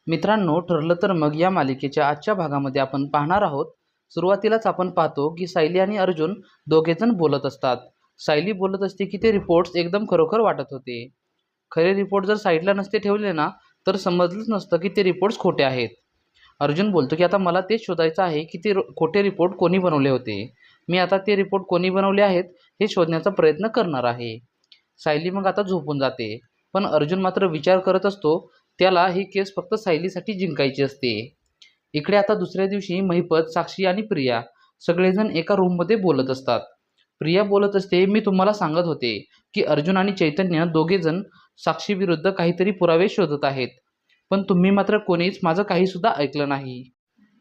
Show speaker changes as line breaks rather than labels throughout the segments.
मित्रांनो, ठरलं तर मग या मालिकेच्या आजच्या भागामध्ये आपण पाहणार आहोत. सुरुवातीलाच आपण पाहतो की सायली आणि अर्जुन दोघेजण बोलत असतात. सायली बोलत असते की ते रिपोर्ट्स एकदम खरोखर वाटत होते. खरे रिपोर्ट जर साईडला नसते ठेवले ना, तर समजलंच नसतं की ते रिपोर्ट्स खोटे आहेत. अर्जुन बोलतो की आता मला तेच शोधायचं आहे की ते खोटे रिपोर्ट कोणी बनवले होते. मी आता ते रिपोर्ट कोणी बनवले आहेत हे शोधण्याचा प्रयत्न करणार आहे. सायली मग आता झोपून जाते. पण अर्जुन मात्र विचार करत असतो, त्याला ही केस फक्त सायलीसाठी जिंकायची असते. इकडे आता दुसऱ्या दिवशी महिपत, साक्षी आणि प्रिया सगळेजण एका रूममध्ये बोलत असतात. प्रिया बोलत असते, मी तुम्हाला सांगत होते की अर्जुन आणि चैतन्य दोघेजण साक्षी विरुद्ध काहीतरी पुरावे शोधत आहेत. पण तुम्ही मात्र कोणीच माझं काही सुद्धा ऐकलं नाही.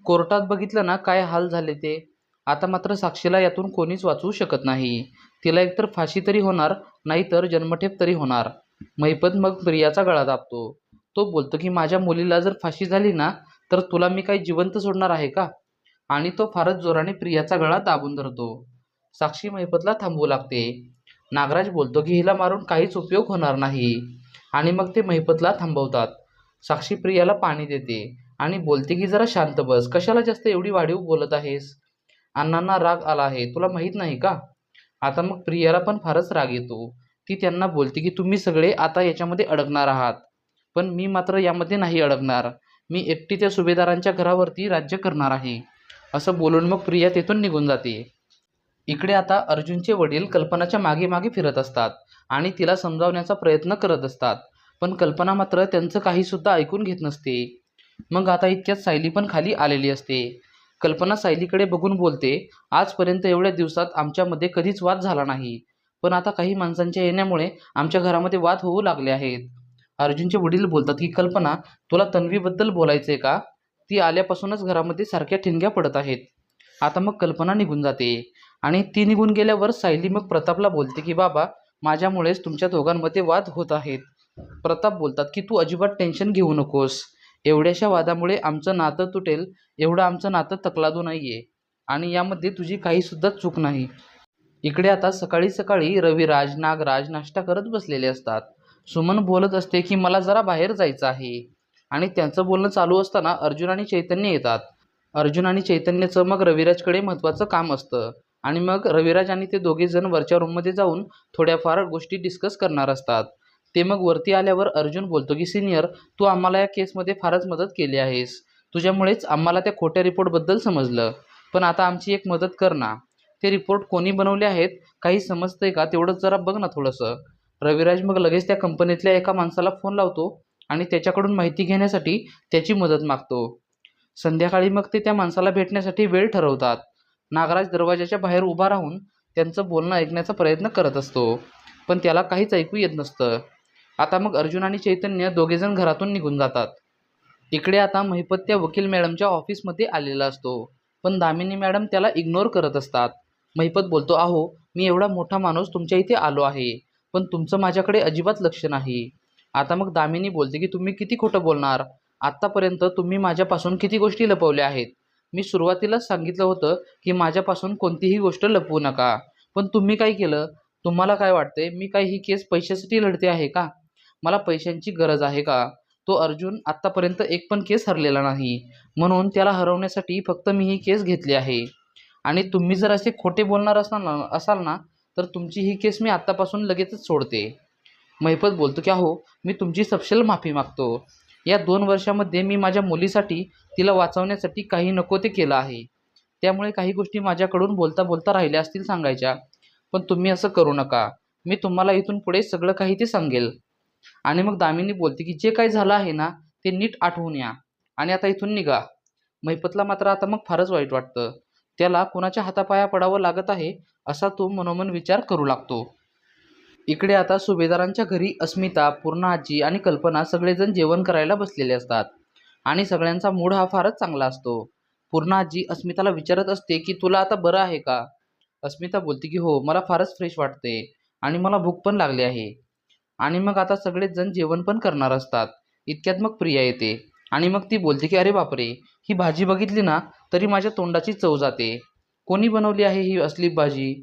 कोर्टात बघितलं ना काय हाल झाले ते. आता मात्र साक्षीला यातून कोणीच वाचवू शकत नाही. तिला एकतर फाशी तरी होणार, नाहीतर जन्मठेप तरी होणार. महिपत मग प्रियाचा गळा दाबतो. तो बोलतो की माझ्या मुलीला जर फाशी झाली ना, तर तुला मी काही जिवंत सोडणार आहे का? आणि तो फारच जोराने प्रियाचा गळा दाबून धरतो. साक्षी महिपतला थांबवू लागते. नागराज बोलतो की हिला मारून काहीच उपयोग होणार नाही. आणि मग ते महिपतला थांबवतात. साक्षी प्रियाला पाणी देते आणि बोलते की जरा शांत बस, कशाला जास्त एवढी वाढीव बोलत आहेस? अण्णांना राग आला आहे, तुला माहीत नाही का? आता मग प्रियाला पण फारच राग येतो. ती त्यांना बोलते की तुम्ही सगळे आता याच्यामध्ये अडकणार आहात, पण मी मात्र यामध्ये नाही अडकणार. मी एकटी त्या सुभेदारांच्या घरावरती राज्य करणार आहे. असं बोलून मग प्रिया तेथून निघून जाते. इकडे आता अर्जुनचे वडील कल्पनाच्या मागे मागे फिरत असतात आणि तिला समजावण्याचा प्रयत्न करत असतात. पण कल्पना मात्र त्यांचं काही सुद्धा ऐकून घेत नसते. मग आता इतक्यात सायली पण खाली आलेली असते. कल्पना सायलीकडे बघून बोलते, आजपर्यंत एवढ्या दिवसात आमच्यामध्ये कधीच वाद झाला नाही, पण आता काही माणसांच्या येण्यामुळे आमच्या घरामध्ये वाद होऊ लागले आहेत. अर्जुनचे वडील बोलतात की कल्पना, तुला तन्वीबद्दल बोलायचंय का? ती आल्यापासूनच घरामध्ये सारख्या ठिणग्या पडत आहेत. आता मग कल्पना निघून जाते आणि ती निघून गेल्यावर सायली मग प्रतापला बोलते की बाबा, माझ्यामुळेच तुमच्या दोघांमध्ये वाद होत आहेत. प्रताप बोलतात की तू अजिबात टेन्शन घेऊ नकोस. एवढ्याशा वादामुळे आमचं नातं तुटेल एवढं आमचं नातं तकलादू नाहीये आणि यामध्ये तुझी काही सुद्धा चूक नाही. इकडे आता सकाळी सकाळी रविराज, नागराज नाश्ता करत बसलेले असतात. सुमन बोलत असते की मला जरा बाहेर जायचं आहे आणि त्यांचं बोलणं चालू असताना अर्जुन आणि चैतन्य येतात. अर्जुन आणि चैतन्याचं मग रविराजकडे महत्त्वाचं काम असतं आणि मग रविराज आणि ते दोघे जण वरच्या रूममध्ये जाऊन थोड्याफार गोष्टी डिस्कस करणार असतात. ते मग वरती आल्यावर अर्जुन बोलतो की सिनियर, तू आम्हाला या केसमध्ये फारच मदत केली आहेस. तुझ्यामुळेच आम्हाला त्या खोट्या रिपोर्टबद्दल समजलं. पण आता आमची एक मदत कर ना. ते रिपोर्ट कोणी बनवले आहेत, काही समजतंय का? तेवढंच जरा बघ ना थोडंसं. रविराज मग लगेच त्या कंपनीतल्या एका माणसाला फोन लावतो आणि त्याच्याकडून माहिती घेण्यासाठी त्याची मदत मागतो. संध्याकाळी मग ते त्या माणसाला भेटण्यासाठी वेळ ठरवतात. नागराज दरवाजाच्या बाहेर उभा राहून त्यांचं बोलणं ऐकण्याचा प्रयत्न करत असतो, पण त्याला काहीच ऐकू येत नसतं. आता मग अर्जुन आणि चैतन्य दोघेजण घरातून निघून जातात. इकडे आता महिपत त्या वकील मॅडमच्या ऑफिसमध्ये आलेला असतो, पण दामिनी मॅडम त्याला इग्नोर करत असतात. महिपत बोलतो, अहो मी एवढा मोठा माणूस तुमच्या इथे आलो आहे, पण तुमचं माझ्याकडे अजिबात लक्ष नाही. आता मग दामिनी बोलते की तुम्ही किती खोटं बोलणार? आत्तापर्यंत तुम्ही माझ्यापासून किती गोष्टी लपवल्या आहेत. मी सुरुवातीलाच सांगितलं होतं की माझ्यापासून कोणतीही गोष्ट लपवू नका, पण तुम्ही काय केलं? तुम्हाला काय वाटतंय मी काय ही केस पैशासाठी लढते आहे का? मला पैशांची गरज आहे का? तो अर्जुन आत्तापर्यंत एक पण केस हरलेला नाही, म्हणून त्याला हरवण्यासाठी फक्त मी ही केस घेतली आहे. आणि तुम्ही जर असे खोटे बोलणार असाल ना, तर तुमची ही केस मी आत्तापासून लगेचच सोडते. महिपत बोलतो की अहो मी तुमची सपशेल माफी मागतो. या 2 वर्षामध्ये मी माझ्या मुलीसाठी, तिला वाचवण्यासाठी काही नको ते केलं आहे. त्यामुळे काही गोष्टी माझ्याकडून बोलता बोलता राहिल्या असतील सांगायच्या, पण तुम्ही असं करू नका. मी तुम्हाला इथून पुढे सगळं काही ते सांगेल. आणि मग दामिनी बोलते की जे काही झालं आहे ना, ते नीट आठवून या आणि आता इथून निघा. महिपतला मात्र आता मग फारच वाईट वाटतं. त्याला कुणाच्या हातापाया पडावं लागत आहे असा तो मनोमन विचार करू लागतो. इकडे आता सुभेदारांच्या घरी अस्मिता, पूर्णा आजी आणि कल्पना सगळेजण जेवण करायला बसलेले असतात आणि सगळ्यांचा मूड हा फारच चांगला असतो. पूर्णा आजी अस्मिताला विचारत असते की तुला आता बरं आहे का? अस्मिता बोलते की हो, मला फारच फ्रेश वाटते आणि मला भूक पण लागली आहे. आणि मग आता सगळेच जण जेवण पण करणार असतात. इतक्यात मग प्रिया येते आणि मग ती बोलते की अरे बापरे, ही भाजी बघितली ना तरी माझ्या तोंडाची चव जाते. कोणी बनवली आहे ही असली भाजी?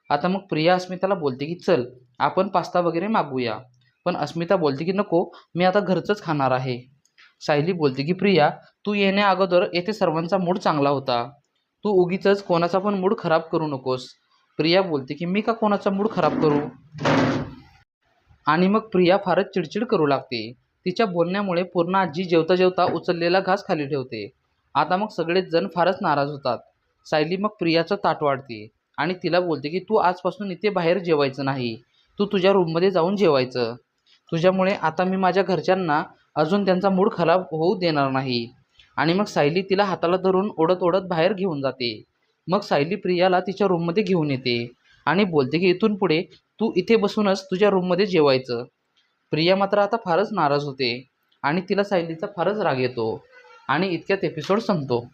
आता मग प्रिया अस्मिताला बोलते की चल आपण पास्ता वगैरे मागवूया, पण अस्मिता बोलते की नको, मी आता घरचंच खाणार आहे. सायली बोलते की प्रिया, तू येण्या अगोदर येथे सर्वांचा मूड चांगला होता. तू उगीचच कोणाचा पण मूड खराब करू नकोस. प्रिया बोलते की मी का कोणाचा मूड खराब करू. आणि मग प्रिया फारच चिडचिड करू लागते. तिच्या बोलण्यामुळे पूर्ण आजी जेवता जेवता उचललेला घास खाली ठेवते. आता मग सगळेच जण फारच नाराज होतात. सायली मग प्रियाचं ताट वाढते आणि तिला बोलते की तू आजपासून इथे बाहेर जेवायचं नाही. तू तुझ्या रूममध्ये जाऊन जेवायचं. तुझ्यामुळे आता मी माझ्या घरच्यांना अजून त्यांचा मूड खराब होऊ देणार नाही. आणि मग सायली तिला हाताला धरून ओढत ओढत बाहेर घेऊन जाते. मग सायली प्रियाला तिच्या रूममध्ये घेऊन येते आणि बोलते की इथून पुढे तू इथे बसूनच तुझ्या रूममध्ये जेवायचं. प्रिया मात्र आता फारच नाराज होते आणि तिला सायलीचा फारच राग येतो आणि इतक्यात एपिसोड संपतो.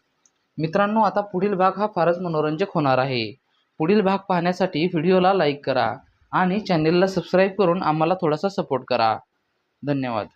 मित्रांनो, आता पुढील भाग हा फारच मनोरंजक होणार आहे. पुढील भाग पाहण्यासाठी व्हिडिओला लाईक करा आणि चॅनेलला सबस्क्राईब करून आम्हाला थोडासा सपोर्ट करा. धन्यवाद.